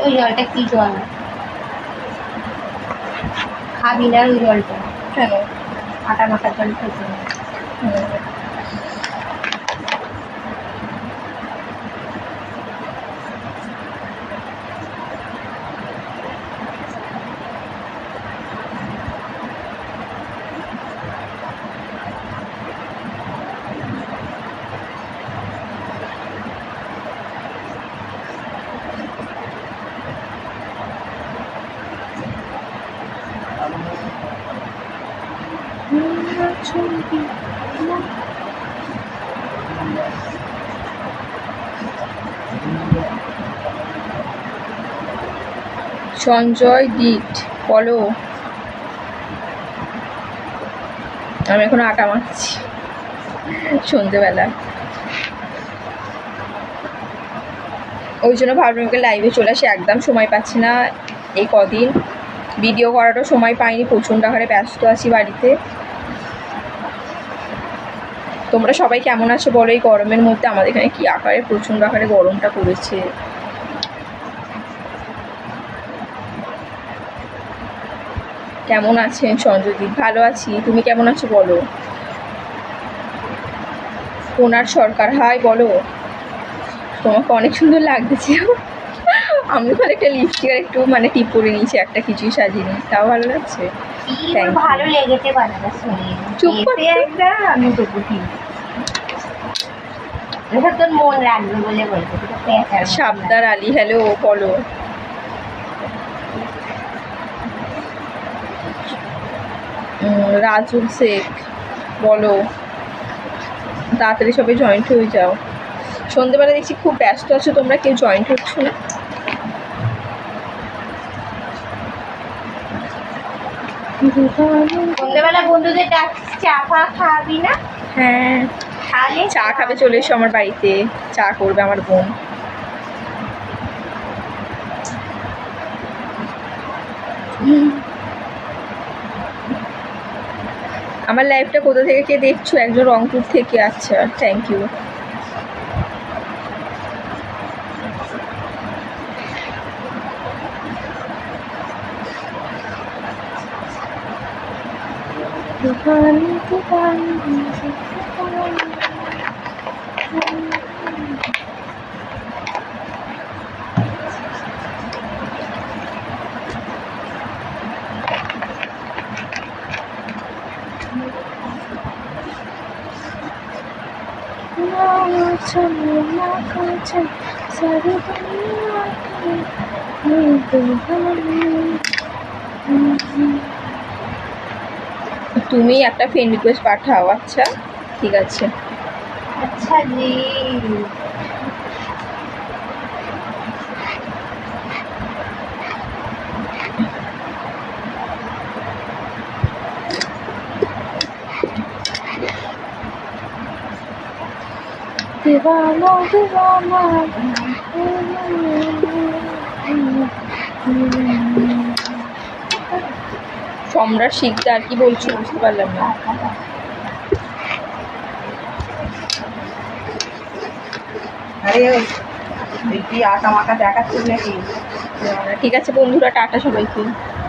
ওই জলটা কি জল? খাবি না ওই জলটা? কেন? আটা মাখার জল খেতে। সঞ্জয় দিট বলো। আমি এখন আটা মাখছি সন্ধ্যেবেলা, ওই জন্য ভাবলাম ওকে লাইভে চলে আসি। একদম সময় পাচ্ছি না এই কদিন, ভিডিও করারও সময় পাইনি, প্রচণ্ড আকারে ব্যস্ত আছি বাড়িতে। তোমরা সবাই কেমন আছো বলো এই গরমের মধ্যে? আমাদের এখানে কি আকারে প্রচণ্ড আকারে গরমটা পড়েছে। কেমন আছেন সঞ্জয়দীপ? ভালো আছি, তুমি কেমন আছো বলো। কোনার সরকার হাই বলো। তোমাকে অনেক সুন্দর লাগতেছে। আমি ওখানে একটা লিপস্টিক আর একটু মানে টিপ করে নিয়েছি, একটা কিছুই সাজিনি, তাও ভালো লাগছে। ভালো লেগেছে কথাটা শুনে। চুপ করতে একটা আমি তবু ঠিক এটা তোর মন রাখবে বলে বলতে। শাবদার আলী হ্যালো বলো। রাজুল শেখ বলো। তাড়াতাড়ি সবাই জয়েন্ট হয়ে যাও। সন্ধ্যেবেলা দেখছি খুব ব্যস্ত আছো তোমরা, কেউ জয়েন্ট হচ্ছ না। সন্ধ্যেবেলা বন্ধুদের ডাকছি, চা ফা খাবি না? হ্যাঁ তাহলে চা খাবে, চলে এসো আমার বাড়িতে, চা করবে আমার বোন। আমার লাইফটা কোথা থেকে কে দেখছো? একজন রংপুর থেকে। আচ্ছা থ্যাংক ইউ। তুমি একটা ফ্রেন্ড রিকোয়েস্ট পাঠাও। আচ্ছা ঠিক আছে। আচ্ছা জি। দিওয়ানা দিওয়ানা সম্রাট শিকদার কি বলছো বুঝতে পারলাম না। আরে কি আটা মাখা দেখাচ্ছিস নাকি? ঠিক আছে বন্ধুরা, টাটা সবাইকে।